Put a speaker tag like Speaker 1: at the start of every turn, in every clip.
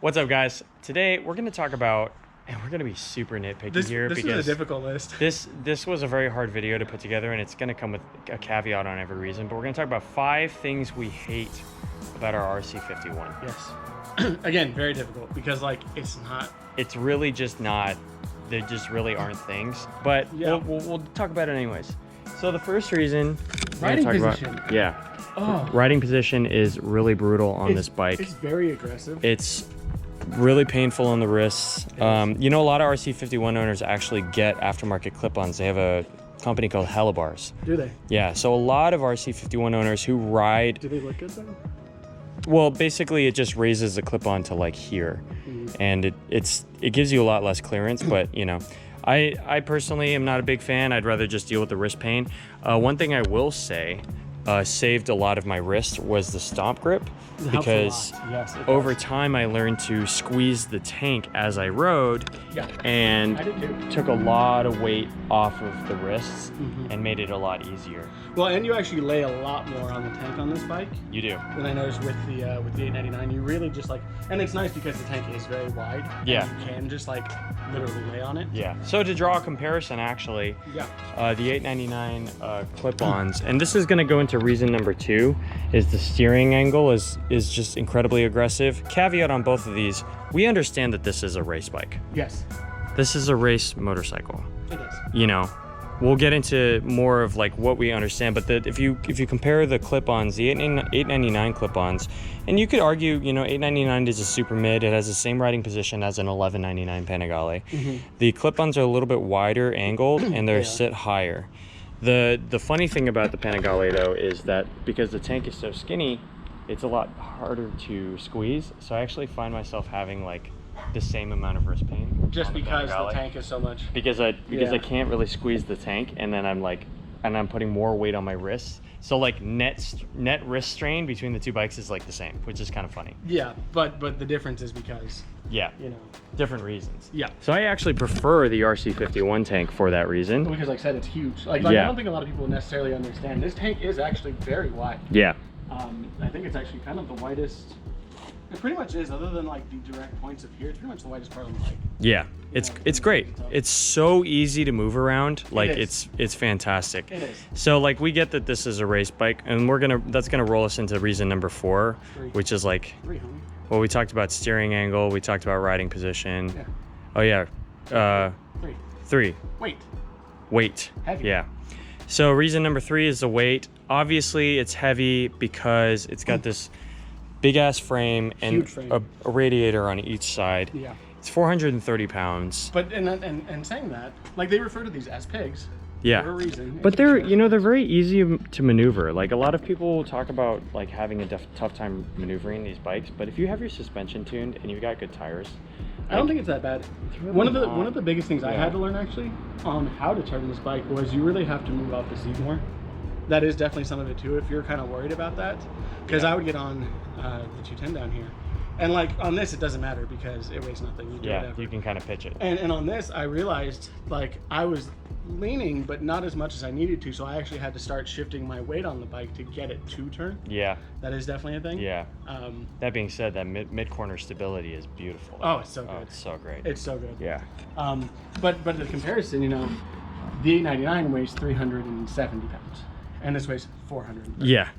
Speaker 1: What's up, guys? Today we're going to talk about, and we're going to be super nitpicky here
Speaker 2: because this is a difficult list.
Speaker 1: This was a very hard video to put together, and it's going to come with a caveat on every reason. But we're going to talk about 5 things we hate about our RC51.
Speaker 2: Yes. Again, very difficult because like it's not.
Speaker 1: It's really just not. There just really aren't things. But yeah, we'll talk about it anyways. So the first reason.
Speaker 2: Riding position.
Speaker 1: Riding position is really brutal on this bike.
Speaker 2: It's very aggressive.
Speaker 1: It's really painful on the wrists. You know, a lot of RC51 owners actually get aftermarket clip-ons. They have a company called Helibars.
Speaker 2: Do they?
Speaker 1: Yeah, so a lot of RC51 owners who ride...
Speaker 2: Do they look good though?
Speaker 1: Well, basically it just raises the clip-on to like here. And it gives you a lot less clearance, but you know, I personally am not a big fan. I'd rather just deal with the wrist pain. One thing I will say saved a lot of my wrist was the stomp grip, because over time I learned to squeeze the tank as I rode, and took a lot of weight off of the wrists and made it a lot easier.
Speaker 2: Well, and you actually lay a lot more on the tank on this bike.
Speaker 1: You do.
Speaker 2: Than I noticed with the 899. You really just like, and it's nice because the tank is very wide.
Speaker 1: Yeah.
Speaker 2: And you can just like literally lay on it.
Speaker 1: Yeah. So to draw a comparison, actually, the 899 clip-ons, and this is going to go into reason number 2, is the steering angle is just incredibly aggressive. Caveat on both of these: we understand that this is a race bike.
Speaker 2: Yes.
Speaker 1: This is a race motorcycle.
Speaker 2: It is.
Speaker 1: You know, we'll get into more of like what we understand, but if you compare the clip-ons, the 899 clip-ons, and you could argue, you know, 899 is a super mid. It has the same riding position as an 1199 Panigale. The clip-ons are a little bit wider angled and they're sit higher. The funny thing about the Panigale though is that because the tank is so skinny, it's a lot harder to squeeze. So I actually find myself having like the same amount of wrist pain.
Speaker 2: Just because the tank is so much.
Speaker 1: Because I can't really squeeze the tank, and then I'm putting more weight on my wrists. So like net wrist strain between the two bikes is like the same, which is kind of funny.
Speaker 2: Yeah, but the difference is because you know,
Speaker 1: different reasons.
Speaker 2: Yeah.
Speaker 1: So I actually prefer the RC51 tank for that reason.
Speaker 2: Because like I said, it's huge. Like I don't think a lot of people necessarily understand. This tank is actually very wide.
Speaker 1: Yeah.
Speaker 2: I think it's actually kind of the widest. It pretty much is, other than like the direct points of here. It's pretty much the widest part of the bike. Yeah,
Speaker 1: it's great. It's so easy to move around. Like it's fantastic.
Speaker 2: It is.
Speaker 1: So like we get that this is a race bike, and that's gonna roll us into reason number 4, which is like, well, we talked about steering angle, we talked about riding position. Yeah. Oh yeah. 3. Weight. Heavy. Yeah. So reason number 3 is the weight. Obviously, it's heavy because it's got this big ass frame and a radiator on each side. Yeah. It's 430 pounds.
Speaker 2: But and saying that, like they refer to these as pigs.
Speaker 1: Yeah.
Speaker 2: For a reason.
Speaker 1: But they're very easy to maneuver. Like a lot of people talk about like having a tough time maneuvering these bikes, but if you have your suspension tuned and you've got good tires,
Speaker 2: I don't think it's that bad. Really one of the biggest things I had to learn actually on how to turn this bike was you really have to move off the seat more. That is definitely some of it too, if you're kind of worried about that. Because I would get on the 210 down here. And like on this, it doesn't matter because it weighs nothing. You do whatever.
Speaker 1: You can kind of pitch it.
Speaker 2: And on this, I realized like I was leaning, but not as much as I needed to. So I actually had to start shifting my weight on the bike to get it to turn. Yeah. That is definitely a thing.
Speaker 1: Yeah. That being said, that mid-corner stability is beautiful.
Speaker 2: Oh, it's so good.
Speaker 1: Oh, it's so great.
Speaker 2: It's so good.
Speaker 1: Yeah.
Speaker 2: But the comparison, you know, the 899 weighs 370 pounds. And this weighs 400.
Speaker 1: Yeah.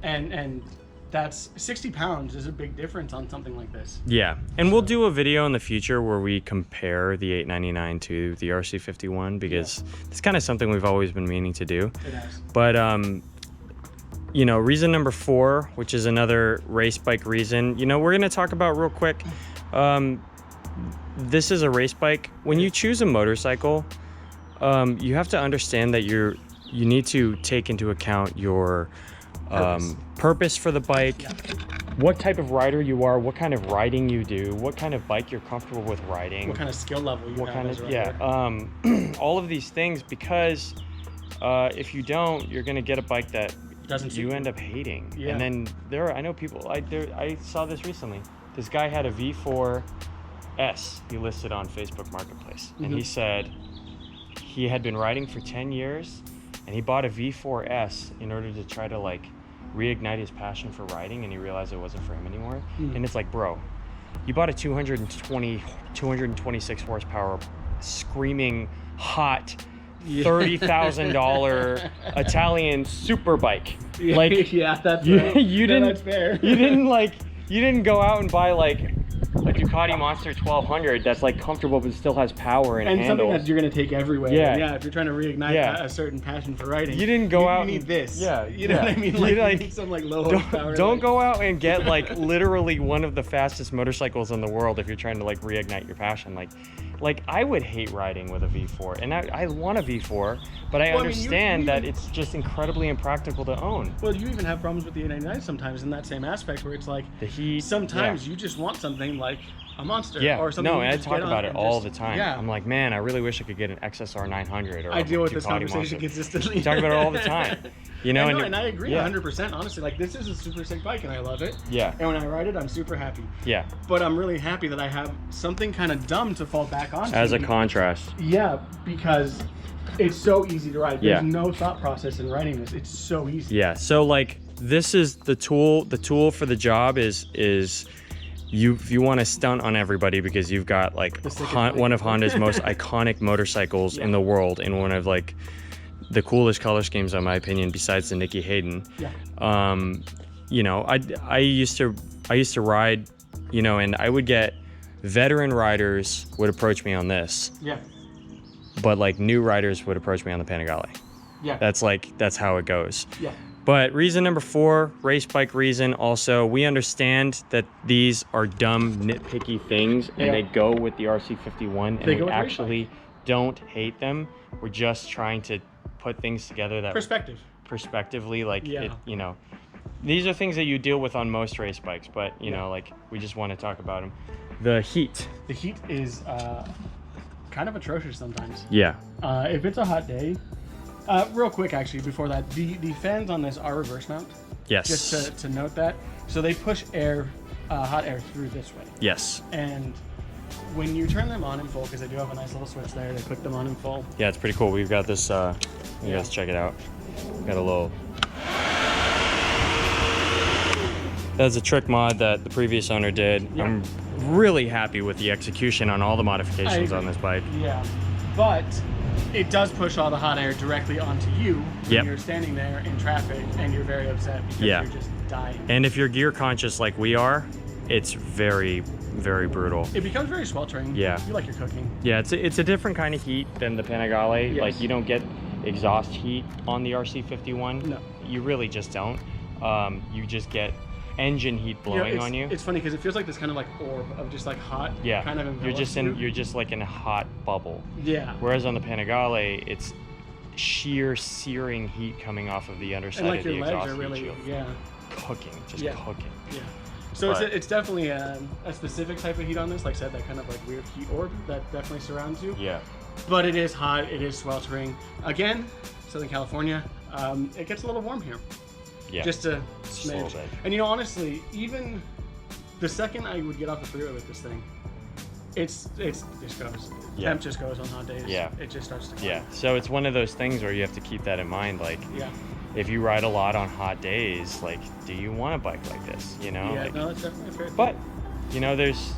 Speaker 2: And that's 60 pounds is a big difference on something like this.
Speaker 1: Yeah. And we'll do a video in the future where we compare the 899 to the RC51 because it's kind of something we've always been meaning to do.
Speaker 2: It has.
Speaker 1: But you know, reason number 4, which is another race bike reason, you know, we're going to talk about real quick. This is a race bike. When you choose a motorcycle, you have to understand that you need to take into account your purpose for the bike, what type of rider you are, what kind of riding you do, what kind of bike you're comfortable with riding,
Speaker 2: what kind of skill level you have as a rider.
Speaker 1: All of these things, because if you don't, you're going to get a bike that you end up hating.
Speaker 2: Yeah.
Speaker 1: And then I know people, I saw this recently. This guy had a V4S he listed on Facebook Marketplace. And he said he had been riding for 10 years and he bought a V4S in order to try to like reignite his passion for riding, and he realized it wasn't for him anymore. And it's like, bro, you bought a 226 horsepower screaming hot $30,000 Italian super bike. Like,
Speaker 2: yeah, that's
Speaker 1: that's
Speaker 2: fair.
Speaker 1: you didn't go out and buy like a Ducati Monster 1200 that's like comfortable but still has power and handles.
Speaker 2: Something that you're gonna take everywhere.
Speaker 1: Yeah.
Speaker 2: If you're trying to reignite a certain passion for riding,
Speaker 1: you didn't go out.
Speaker 2: You need this.
Speaker 1: Yeah,
Speaker 2: you know what I mean. Like, you need some like low horsepower.
Speaker 1: Don't go out and get like literally one of the fastest motorcycles in the world if you're trying to like reignite your passion. Like I would hate riding with a V4, and I want a V4, but I understand that it's just incredibly impractical to own.
Speaker 2: Well, you even have problems with the 899 sometimes in that same aspect, where it's like
Speaker 1: the heat.
Speaker 2: Sometimes you just want something like a Monster, or something.
Speaker 1: No, and I talk about it all the time.
Speaker 2: Yeah.
Speaker 1: I'm like, man, I really wish I could get an XSR 900 or
Speaker 2: I deal with
Speaker 1: Ducati
Speaker 2: this conversation
Speaker 1: Monster.
Speaker 2: consistently.
Speaker 1: We talk about it all the time. You know,
Speaker 2: and I agree 100%. Honestly, like, this is a super sick bike, and I love it.
Speaker 1: Yeah.
Speaker 2: And when I ride it, I'm super happy.
Speaker 1: Yeah.
Speaker 2: But I'm really happy that I have something kind of dumb to fall back on.
Speaker 1: As a contrast.
Speaker 2: Yeah, because it's so easy to ride. There's no thought process in riding this. It's so easy.
Speaker 1: Yeah. So like, this is the tool. The tool for the job is if you want to stunt on everybody because you've got like one of Honda's most iconic motorcycles in the world, and one of like the coolest color schemes, in my opinion, besides the Nicky Hayden.
Speaker 2: Yeah.
Speaker 1: You know, I used to ride, you know, and I would get veteran riders would approach me on this.
Speaker 2: Yeah.
Speaker 1: But like new riders would approach me on the Panigale.
Speaker 2: Yeah.
Speaker 1: That's how it goes.
Speaker 2: Yeah.
Speaker 1: But reason number 4, race bike reason also, we understand that these are dumb, nitpicky things, and they go with the RC51, and we actually don't hate them. We're just trying to put things together that perspectively, like, it, you know, these are things that you deal with on most race bikes, but you know, like, we just want to talk about them. The heat
Speaker 2: is kind of atrocious sometimes.
Speaker 1: Yeah.
Speaker 2: If it's a hot day, real quick, actually, before that, the fans on this are reverse mount.
Speaker 1: Yes.
Speaker 2: Just to note that. So they push air, hot air through this way.
Speaker 1: Yes.
Speaker 2: And when you turn them on in full, because they do have a nice little switch there, they click them on in full.
Speaker 1: Yeah, it's pretty cool. We've got this, you guys check it out. We've got a little... That's a trick mod that the previous owner did. Yeah. I'm really happy with the execution on all the modifications on this bike.
Speaker 2: Yeah, but it does push all the hot air directly onto you when you're standing there in traffic and you're very upset because you're just dying.
Speaker 1: And if you're gear conscious like we are, it's very, very brutal.
Speaker 2: It becomes very sweltering.
Speaker 1: Yeah.
Speaker 2: You like your cooking.
Speaker 1: Yeah, it's a different kind of heat than the Panigale.
Speaker 2: Yes.
Speaker 1: Like, you don't get exhaust heat on the RC51.
Speaker 2: No.
Speaker 1: You really just don't. You just get engine heat blowing on you.
Speaker 2: It's funny because it feels like this kind of like orb of just like hot.
Speaker 1: Yeah.
Speaker 2: Kind of
Speaker 1: you're just like in a hot bubble.
Speaker 2: Yeah.
Speaker 1: Whereas on the Panigale, it's sheer searing heat coming off of the underside of the exhaust heat
Speaker 2: really,
Speaker 1: shield. Cooking, cooking.
Speaker 2: Yeah. So it's definitely a specific type of heat on this. Like I said, that kind of like weird heat orb that definitely surrounds you.
Speaker 1: Yeah.
Speaker 2: But it is hot. It is sweltering. Again, Southern California. It gets a little warm here.
Speaker 1: Yeah.
Speaker 2: Just a
Speaker 1: smidge. A little bit.
Speaker 2: And you know, honestly, even the second I would get off the freeway with this thing, it just goes.
Speaker 1: Yeah.
Speaker 2: Temp just goes on hot days.
Speaker 1: Yeah.
Speaker 2: It just starts to.
Speaker 1: Yeah. So it's one of those things where you have to keep that in mind. Like, if you ride a lot on hot days, like, do you want a bike like this? You know.
Speaker 2: Yeah.
Speaker 1: Like,
Speaker 2: No, that's definitely fair.
Speaker 1: But, you know, there's,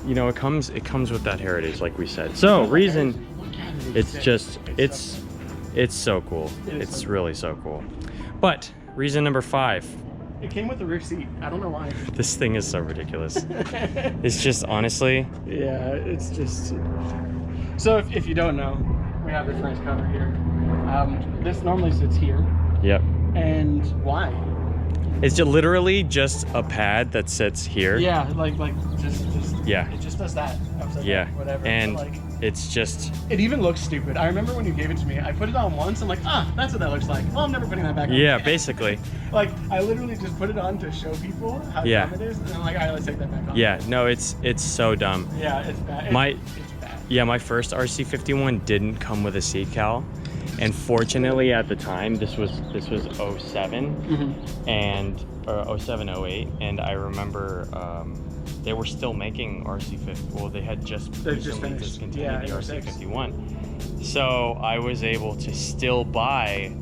Speaker 1: you know, it comes with that heritage, like we said. So reason, it's just it's so cool. It's really so cool. But reason number 5.
Speaker 2: It came with a rear seat. I don't know why.
Speaker 1: This thing is so ridiculous. It's just, honestly.
Speaker 2: Yeah, it's just. So if you don't know, we have this nice cover here. This normally sits here.
Speaker 1: Yep.
Speaker 2: And why?
Speaker 1: It's just literally just a pad that sits here.
Speaker 2: Yeah, like just.
Speaker 1: Yeah.
Speaker 2: It just does that.
Speaker 1: Yeah.
Speaker 2: Whatever.
Speaker 1: And
Speaker 2: like,
Speaker 1: it's just.
Speaker 2: It even looks stupid. I remember when you gave it to me. I put it on once. I'm like, that's what that looks like. Well, I'm never putting that back on.
Speaker 1: Yeah, basically.
Speaker 2: Like, I literally just put it on to show people how dumb it is, and I'm like, all right, let's take that back on.
Speaker 1: Yeah. No, it's so dumb.
Speaker 2: Yeah, it's bad. It's bad.
Speaker 1: Yeah, my first RC51 didn't come with a seat cowl, And fortunately at the time, this was 07 and or 07, 08, and I remember they were still making RC50. Well, they had just recently discontinued the RC51. So I was able to still buy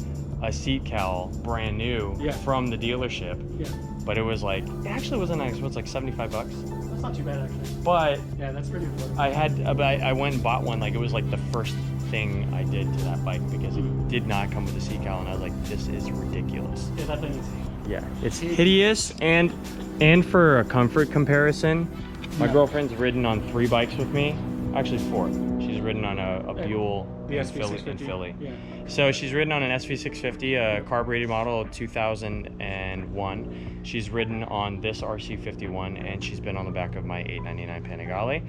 Speaker 1: a seat cowl brand new from the dealership. Yeah. But it was like, it actually wasn't nice. It was like 75 bucks.
Speaker 2: That's not too bad actually.
Speaker 1: But
Speaker 2: yeah, that's pretty affordable.
Speaker 1: I went and bought one. Like it was like the first thing I did to that bike because it did not come with a seat cowl, and I was like, this is ridiculous.
Speaker 2: Yeah, that thing is.
Speaker 1: Yeah, it's hideous, and for a comfort comparison, my girlfriend's ridden on 3 bikes with me. Actually 4. She's ridden on a Buell in Philly. Yeah. So she's ridden on an SV650, a carbureted model of 2001. She's ridden on this RC51, and she's been on the back of my 899 Panigale.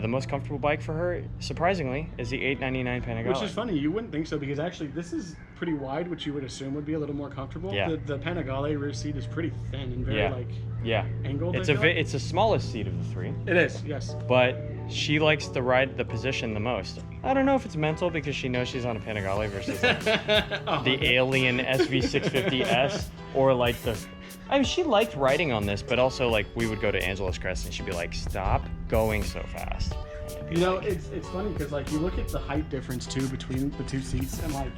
Speaker 1: The most comfortable bike for her, surprisingly, is the 899 Panigale.
Speaker 2: Which is funny, you wouldn't think so, because actually this is pretty wide, which you would assume would be a little more comfortable.
Speaker 1: Yeah.
Speaker 2: The Panigale rear seat is pretty thin and very angled.
Speaker 1: It's the smallest seat of the 3.
Speaker 2: It is, yes.
Speaker 1: But she likes to ride the position the most. I don't know if it's mental because she knows she's on a Panigale versus like the alien SV650S or like the... I mean, she liked riding on this, but also like we would go to Angeles Crest and she'd be like, stop going so fast.
Speaker 2: You know, it's funny because like you look at the height difference too between the 2 seats, and like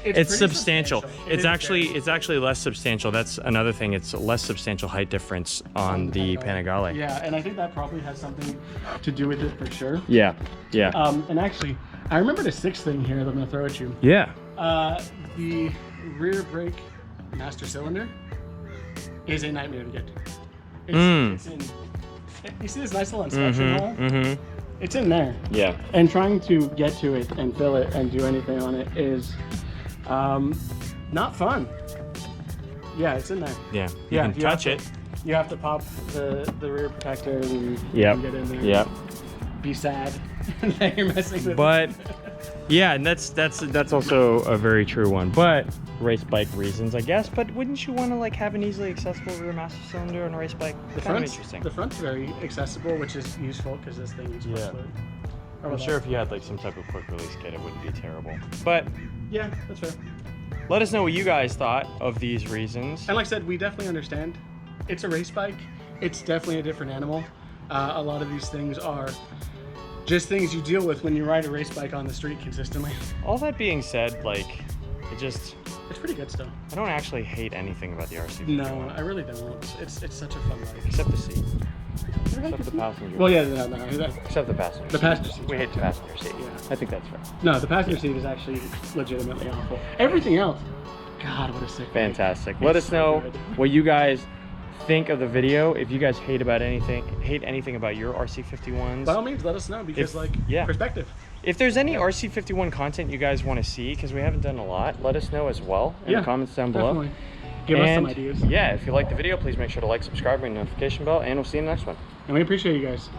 Speaker 1: it's substantial. It's actually less substantial. That's another thing. It's a less substantial height difference on the Panigale.
Speaker 2: Yeah, and I think that probably has something to do with it for sure.
Speaker 1: Yeah, yeah.
Speaker 2: And actually, I remember the 6th thing here that I'm gonna throw at you.
Speaker 1: Yeah.
Speaker 2: The rear brake master cylinder is a nightmare to get to. It's in. You see this nice little inspection hole? It's in there. Yeah. And trying to get to it and fill it and do anything on it is not fun. Yeah, it's in there.
Speaker 1: Yeah. You can touch it.
Speaker 2: You have to pop the rear protector and get in there.
Speaker 1: Yep.
Speaker 2: Be sad that you're messing with
Speaker 1: it. Yeah, and that's also a very true one. But race bike reasons, I guess. But wouldn't you want to like have an easily accessible rear master cylinder on a race bike?
Speaker 2: The front's very accessible, which is useful because this thing is fluid.
Speaker 1: I'm sure if you had like some type of quick release kit, it wouldn't be terrible. But
Speaker 2: yeah, that's fair.
Speaker 1: Let us know what you guys thought of these reasons.
Speaker 2: And like I said, we definitely understand. It's a race bike. It's definitely a different animal. A lot of these things are just things you deal with when you ride a race bike on the street consistently.
Speaker 1: All that being said, like, it's
Speaker 2: pretty good still.
Speaker 1: I don't actually hate anything about the RC51.
Speaker 2: No, I really don't. It's such a fun bike.
Speaker 1: Except the seat. Except the passenger.
Speaker 2: Well, yeah, no.
Speaker 1: Except the passenger.
Speaker 2: The passenger seat.
Speaker 1: We hate the passenger seat. Yeah. I think that's fair.
Speaker 2: No, the passenger seat is actually legitimately awful. Everything else, God, what a sick
Speaker 1: Fantastic. Let us know what you guys think of the video. If you guys hate anything about your RC51s,
Speaker 2: by all means let us know, because perspective.
Speaker 1: If there's any RC51 content you guys want to see, because we haven't done a lot, let us know as well in the comments down below.
Speaker 2: Definitely. Give us some ideas.
Speaker 1: Yeah, if you like the video, please make sure to like, subscribe, ring the notification bell, and we'll see you in the next one.
Speaker 2: And we appreciate you guys.